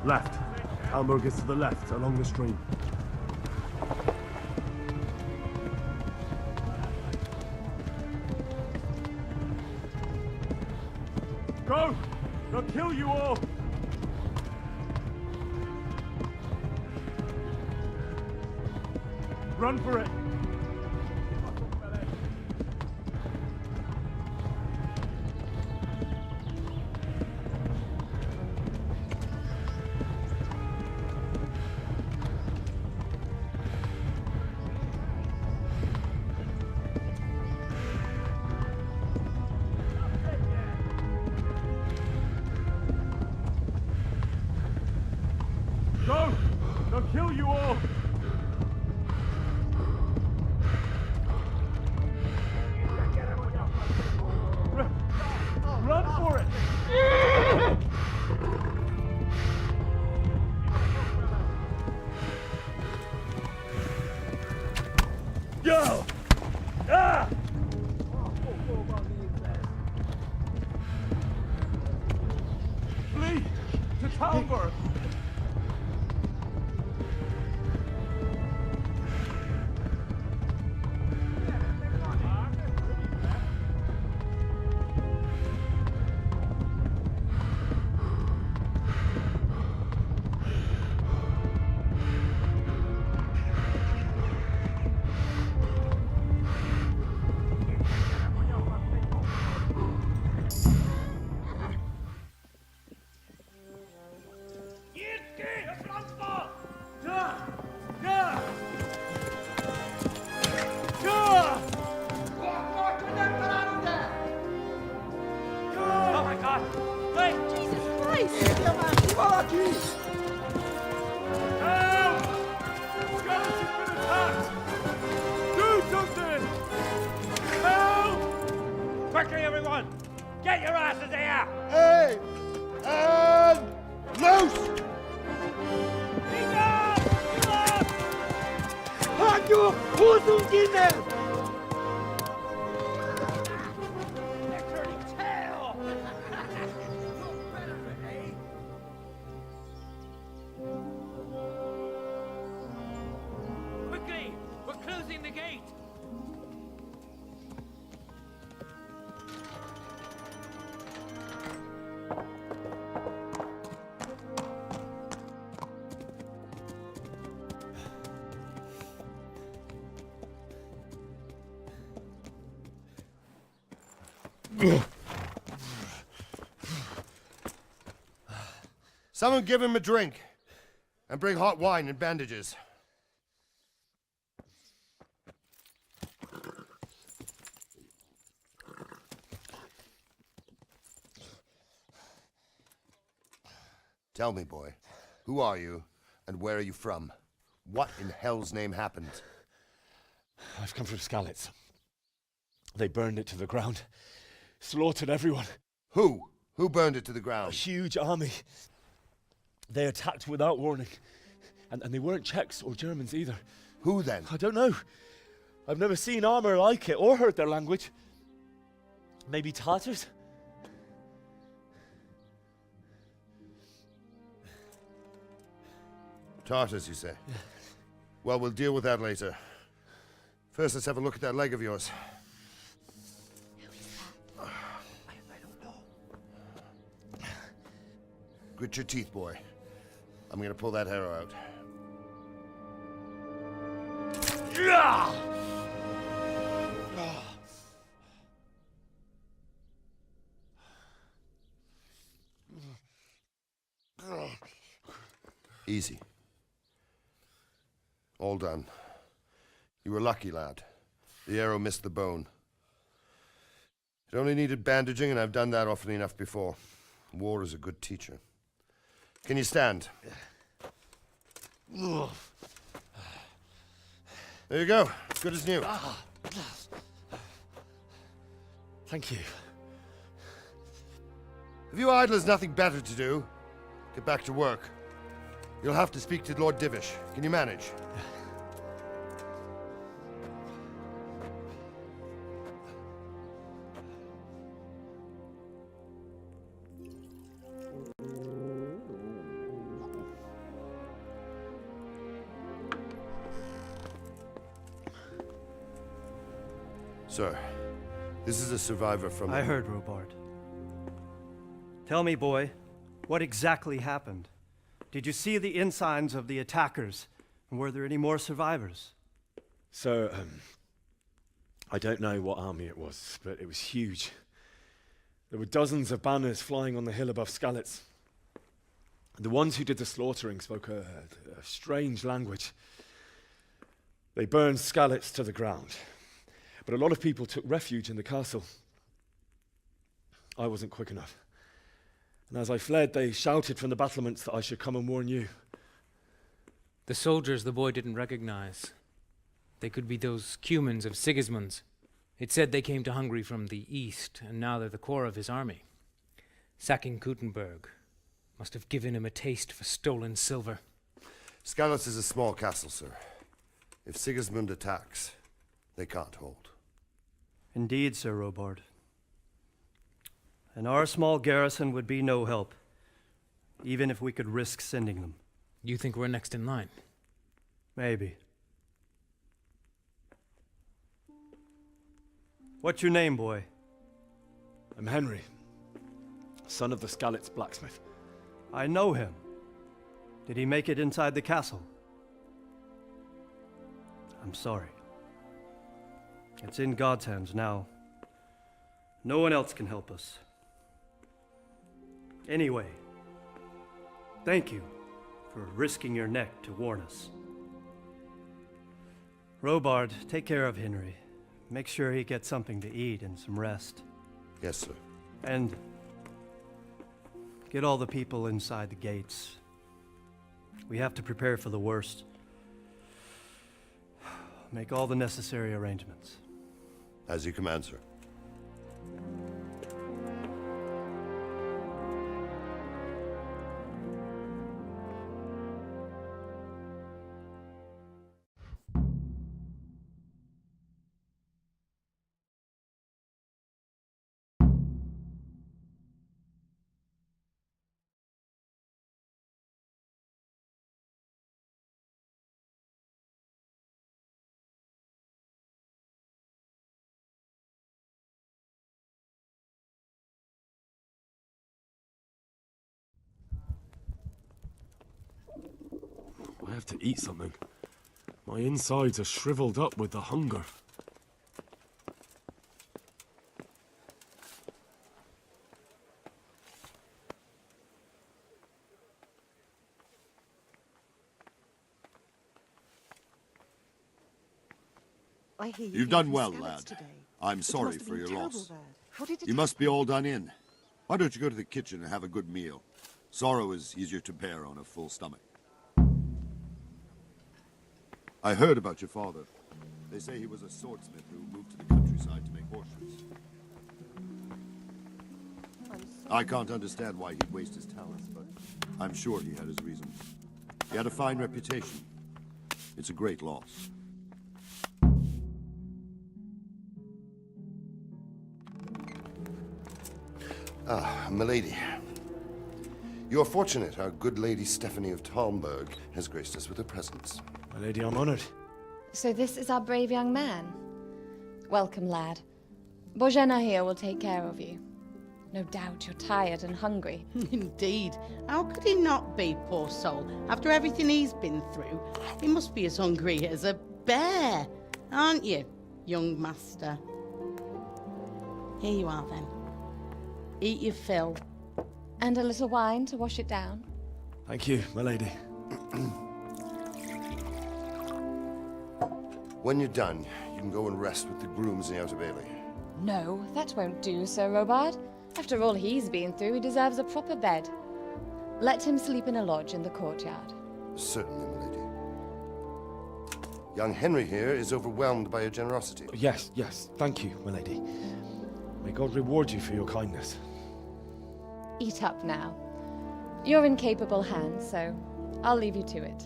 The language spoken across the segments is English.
Left. Almberg is to the left, along the stream. Go! They'll kill you all! Run for it! Go! They'll kill you all! Run for it! Go! Ah! Flee to Talbot! Quickly, everyone! Get your asses here! Hey! And loose! Hanyo! Husungine! They're turning tail! Quickly! We're closing the gate! Someone give him a drink. And bring hot wine and bandages. Tell me, boy, who are you and where are you from? What in hell's name happened? I've come from Skalitz. They burned it to the ground. Slaughtered everyone. Who? Who burned it to the A ground? huge army. They attacked without warning. And they weren't Czechs or Germans either. Who then? I don't know. I've never seen armor like it or heard their language. Maybe Tatars? Tartars, you say? Well, we'll deal with that later. First, let's have a look at that leg of yours. I don't know. Grit your teeth, boy. I'm gonna pull that arrow out. Easy. All done. You were lucky, lad. The arrow missed the bone. It only needed bandaging, and I've done that often enough before. War is a good teacher. Can you stand? There you go. Good as new. Thank you. Have you idlers nothing better to do? Get back to work. You'll have to speak to Lord Divish. Can you manage? Sir, this is a survivor from... I heard, Robard. Tell me, boy, what exactly happened? Did you see the ensigns of the attackers? And were there any more survivors? So, I don't know what army it was, but it was huge. There were dozens of banners flying on the hill above Skalitz. The ones who did the slaughtering spoke a strange language. They burned Skalitz to the ground. But a lot of people took refuge in the castle. I wasn't quick enough. And as I fled, they shouted from the battlements that I should come and warn you. The soldiers the boy didn't recognize. They could be those Cumans of Sigismund's. It said they came to Hungary from the east, and now they're the core of his army. Sacking Kuttenberg must have given him a taste for stolen silver. Skalitz is a small castle, sir. If Sigismund attacks, they can't hold. Indeed, Sir Robard. And our small garrison would be no help, even if we could risk sending them. You think we're next in line? Maybe. What's your name, boy? I'm Henry, son of the Skalitz blacksmith. I know him. Did he make it inside the castle? I'm sorry. It's in God's hands now. No one else can help us. Anyway, thank you for risking your neck to warn us. Robard, take care of Henry. Make sure he gets something to eat and some rest. Yes, sir. And get all the people inside the gates. We have to prepare for the worst. Make all the necessary arrangements. As you command, sir. I have to eat something. My insides are shriveled up with the hunger. I hear You've done well, lad. I'm sorry for your loss. You must be all done in. Why don't you go to the kitchen and have a good meal? Sorrow is easier to bear on a full stomach. I heard about your father. They say he was a swordsmith who moved to the countryside to make horseshoes. I can't understand why he'd waste his talents, but I'm sure he had his reasons. He had a fine reputation. It's a great loss. Ah, milady. You are fortunate our good lady Stephanie of Talmberg has graced us with her presence. My lady, I'm honored. So this is our brave young man. Welcome, lad. Bojena here will take care of you. No doubt you're tired and hungry. Indeed. How could he not be, poor soul? After everything he's been through, he must be as hungry as a bear, aren't you, young master? Here you are, then. Eat your fill. And a little wine to wash it down. Thank you, my lady. When you're done, you can go and rest with the grooms in the Outer Bailey. No, that won't do, Sir Robard. After all he's been through, he deserves a proper bed. Let him sleep in a lodge in the courtyard. Certainly, milady. Young Henry here is overwhelmed by your generosity. Yes, yes. Thank you, my lady. May God reward you for your kindness. Eat up now. You're in capable hands, so I'll leave you to it.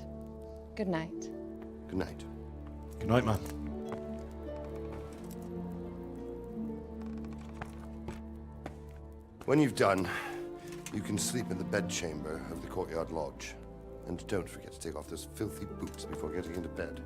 Good night. Good night. Good night, man. When you've done, you can sleep in the bedchamber of the courtyard lodge. And don't forget to take off those filthy boots before getting into bed.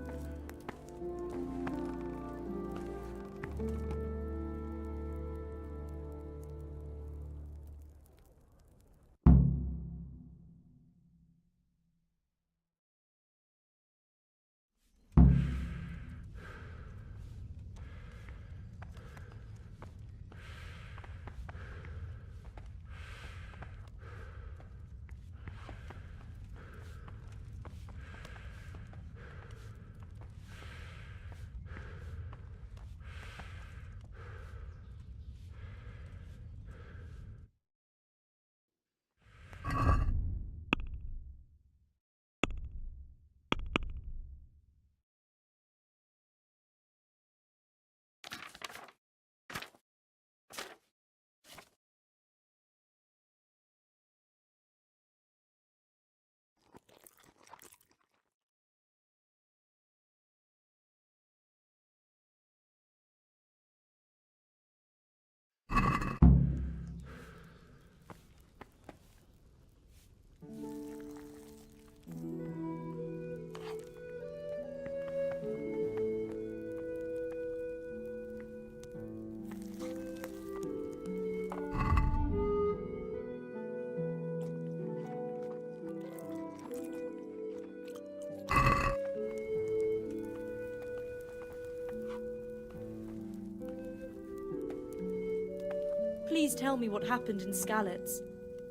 Please tell me what happened in Skalitz.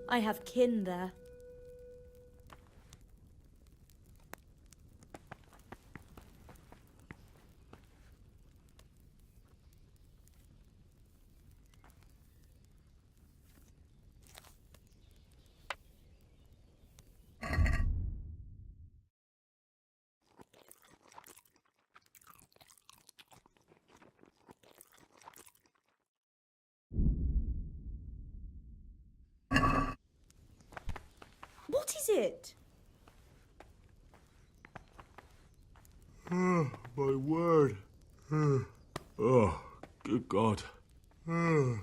I have kin there. What is it? My word. Oh, good God. I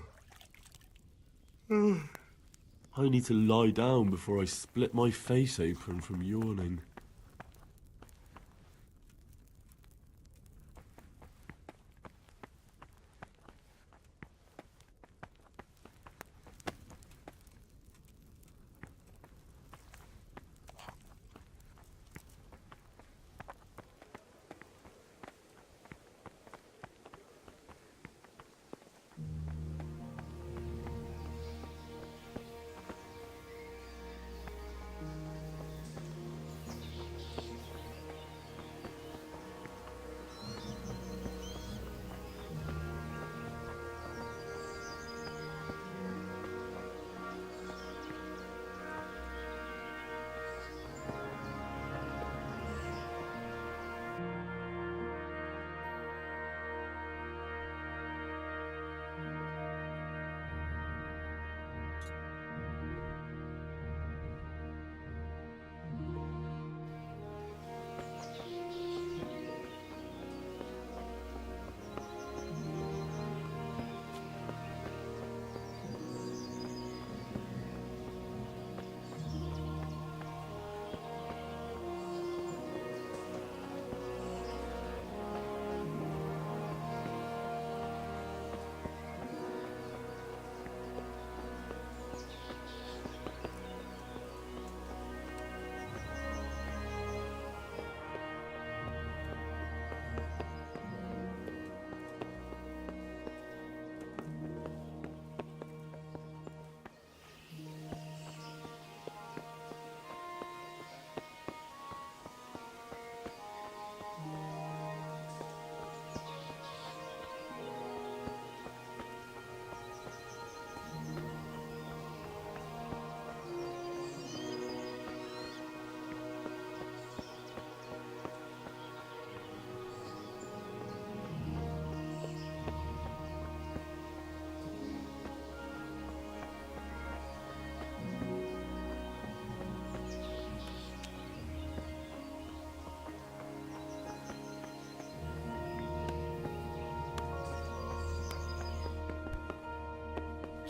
need to lie down before I split my face open from yawning.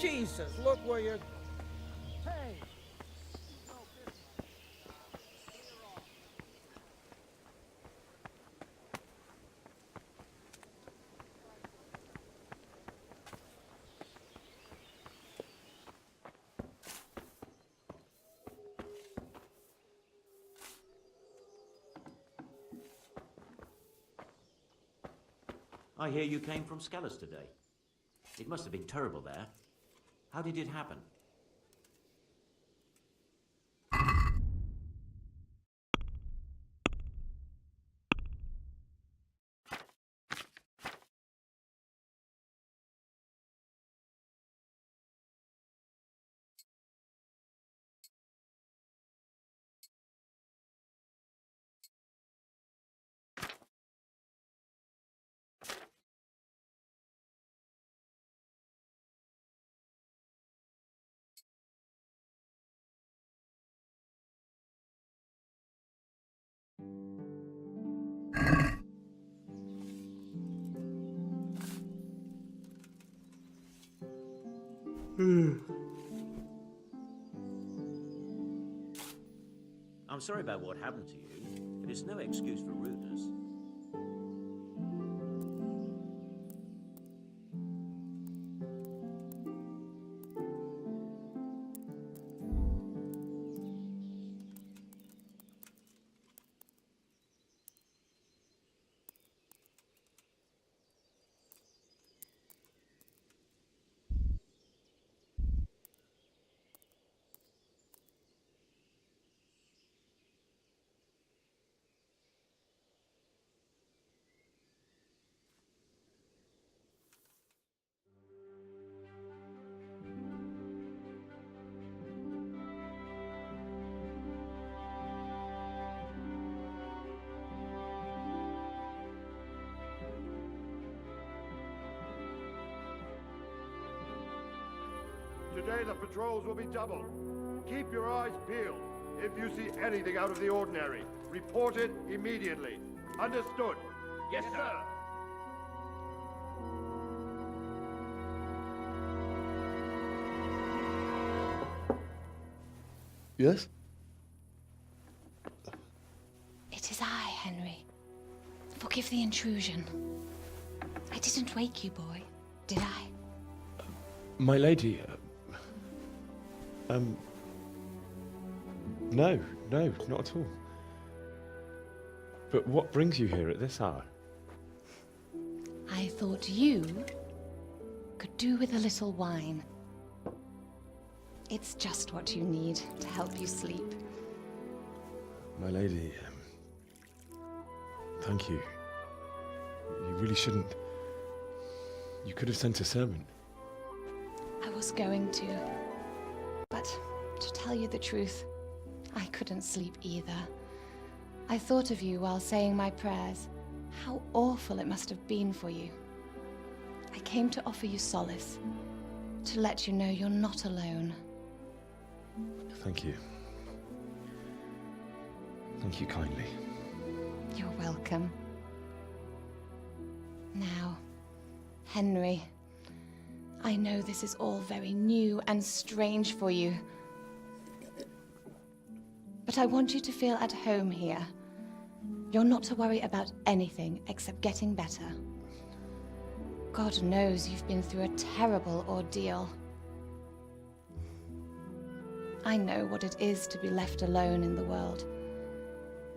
Jesus, look where you're... Hey! I hear you came from Scallas today. It must have been terrible there. How did it happen? I'm sorry about what happened to you, but it's no excuse for rudeness. Today the patrols will be doubled. Keep your eyes peeled. If you see anything out of the ordinary, report it immediately. Understood? Yes, sir. Yes? It is I, Henry. Forgive the intrusion. I didn't wake you, boy, did I? My lady, no, not at all. But what brings you here at this hour? I thought you could do with a little wine. It's just what you need to help you sleep. My lady, thank you. You really shouldn't. You could have sent a servant. I was going to. But to tell you the truth, I couldn't sleep either. I thought of you while saying my prayers. How awful it must have been for you. I came to offer you solace, to let you know you're not alone. Thank you. Thank you kindly. You're welcome. Now, Henry, I know this is all very new and strange for you. But I want you to feel at home here. You're not to worry about anything except getting better. God knows you've been through a terrible ordeal. I know what it is to be left alone in the world,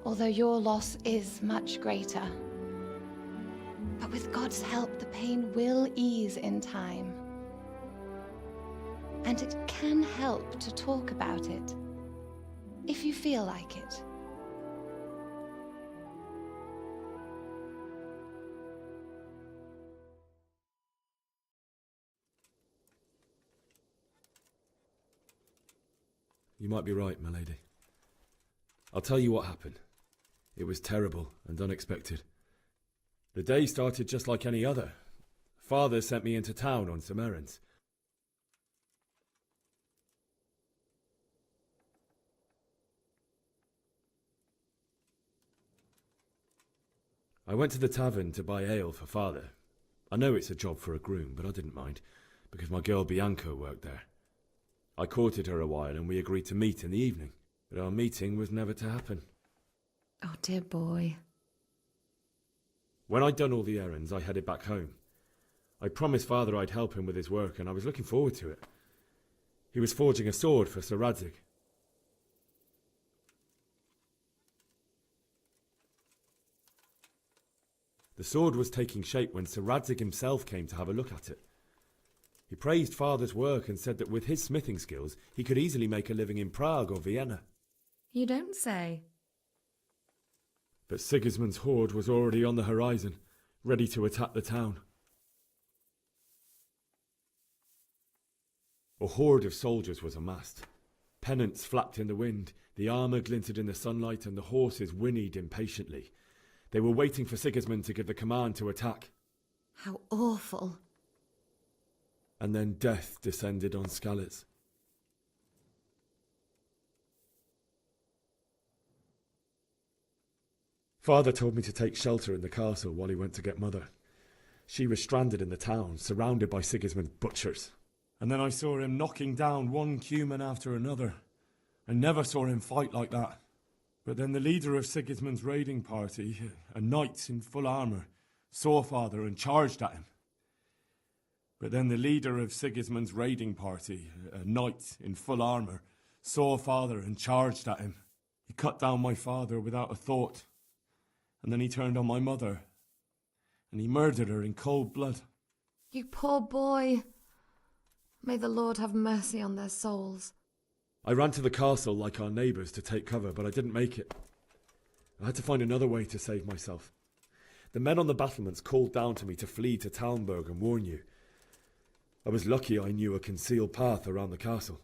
although your loss is much greater. But with God's help, the pain will ease in time. And it can help to talk about it, if you feel like it. You might be right, my lady. I'll tell you what happened. It was terrible and unexpected. The day started just like any other. Father sent me into town on some errands. I went to the tavern to buy ale for Father. I know it's a job for a groom, but I didn't mind. because my girl Bianca worked there. I courted her a while and we agreed to meet in the evening, but our meeting was never to happen. Oh, dear boy. When I'd done all the errands, I headed back home. I promised Father I'd help him with his work, and I was looking forward to it. He was forging a sword for Sir Radzig. The sword was taking shape when Sir Radzig himself came to have a look at it. He praised Father's work and said that with his smithing skills, he could easily make a living in Prague or Vienna. You don't say. But Sigismund's horde was already on the horizon, ready to attack the town. A horde of soldiers was amassed. Pennants flapped in the wind, the armour glinted in the sunlight, and the horses whinnied impatiently. They were waiting for Sigismund to give the command to attack. How awful. And then death descended on Skalitz. Father told me to take shelter in the castle while he went to get Mother. She was stranded in the town, surrounded by Sigismund's butchers. And then I saw him knocking down one Cuman after another. I never saw him fight like that. But then the leader of Sigismund's raiding party, a knight in full armour, saw Father and charged at him. But then the leader of Sigismund's raiding party, a knight in full armour, saw Father and charged at him. He cut down my father without a thought. And then he turned on my mother. And he murdered her in cold blood. You poor boy. May the Lord have mercy on their souls. I ran to the castle like our neighbours to take cover, but I didn't make it. I had to find another way to save myself. The men on the battlements called down to me to flee to Talmberg and warn you. I was lucky I knew a concealed path around the castle.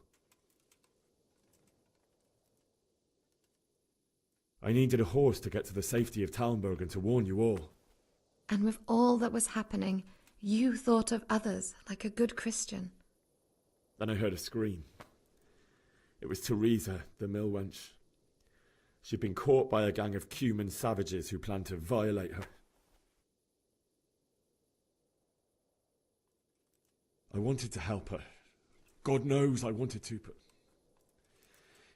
I needed a horse to get to the safety of Talmberg and to warn you all. And with all that was happening, you thought of others like a good Christian. Then I heard a scream. It was Teresa, the mill wench. She'd been caught by a gang of Cuman savages who planned to violate her. I wanted to help her. God knows I wanted to, but...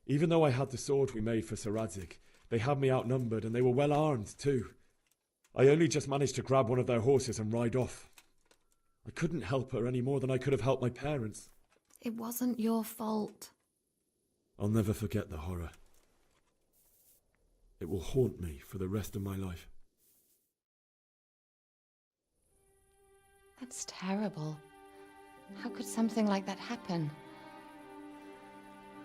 Even though I had the sword we made for Sir Radzig, they had me outnumbered and they were well armed too. I only just managed to grab one of their horses and ride off. I couldn't help her any more than I could have helped my parents. It wasn't your fault. I'll never forget the horror. It will haunt me for the rest of my life. That's terrible. How could something like that happen?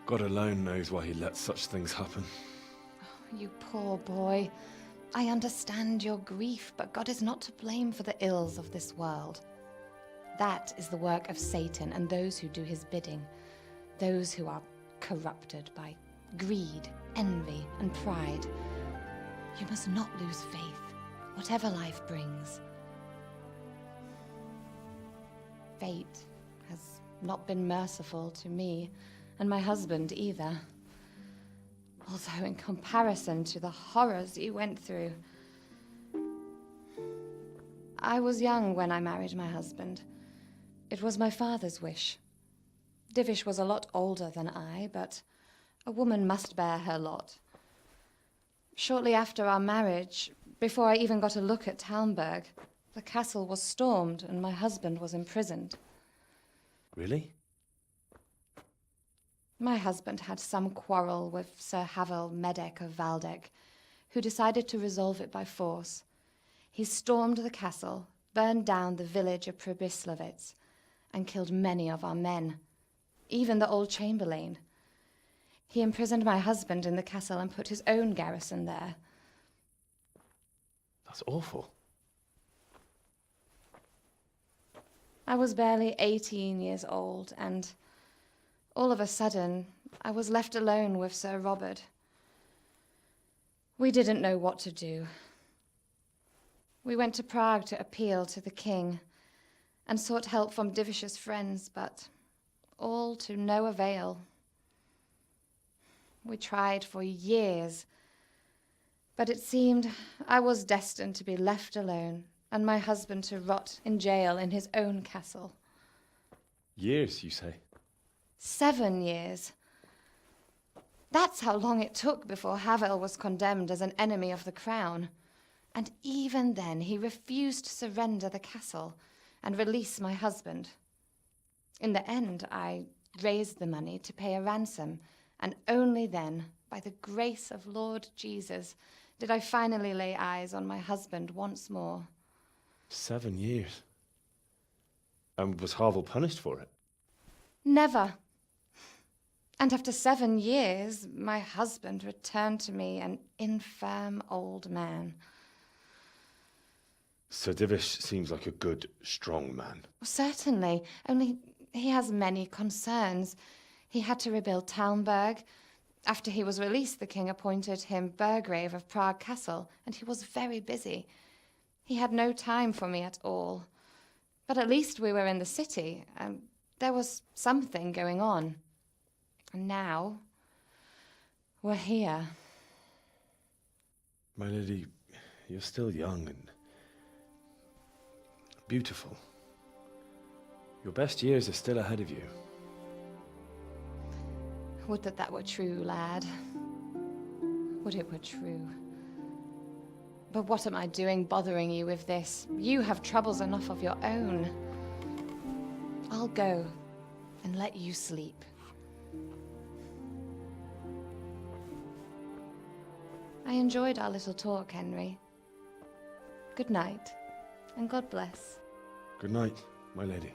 God alone knows why he lets such things happen. Oh, you poor boy. I understand your grief, but God is not to blame for the ills of this world. That is the work of Satan and those who do his bidding. Those who are corrupted by greed, envy, and pride. You must not lose faith, whatever life brings. Fate has not been merciful to me, and my husband either. Although in comparison to the horrors you went through. I was young when I married my husband. It was my father's wish. Divish was a lot older than I, but a woman must bear her lot. Shortly after our marriage, before I even got a look at Talmberg, the castle was stormed and my husband was imprisoned. Really? My husband had some quarrel with Sir Havel Medek of Valdek, who decided to resolve it by force. He stormed the castle, burned down the village of Pribyslavitz, and killed many of our men, even the old chamberlain. He imprisoned my husband in the castle and put his own garrison there. That's awful. I was barely 18 years old, and all of a sudden, I was left alone with Sir Robert. We didn't know what to do. We went to Prague to appeal to the king and sought help from Divish's friends, but all to no avail. We tried for years, but it seemed I was destined to be left alone and my husband to rot in jail in his own castle. Years, you say? 7 years. That's how long it took before Havel was condemned as an enemy of the crown. And even then he refused to surrender the castle and release my husband. In the end, I raised the money to pay a ransom, and only then, by the grace of Lord Jesus, did I finally lay eyes on my husband once more. 7 years? And was Havel punished for it? Never. And after 7 years, my husband returned to me an infirm old man. Sir Divish seems like a good, strong man. Certainly, only he has many concerns. He had to rebuild Talmberg. After he was released, the king appointed him Burgrave of Prague Castle, and he was very busy. He had no time for me at all. But at least we were in the city, and there was something going on. And now, we're here. My lady, you're still young and beautiful. Your best years are still ahead of you. Would that that were true, lad. Would it were true. But what am I doing bothering you with this? You have troubles enough of your own. I'll go and let you sleep. I enjoyed our little talk, Henry. Good night, and God bless. Good night, my lady.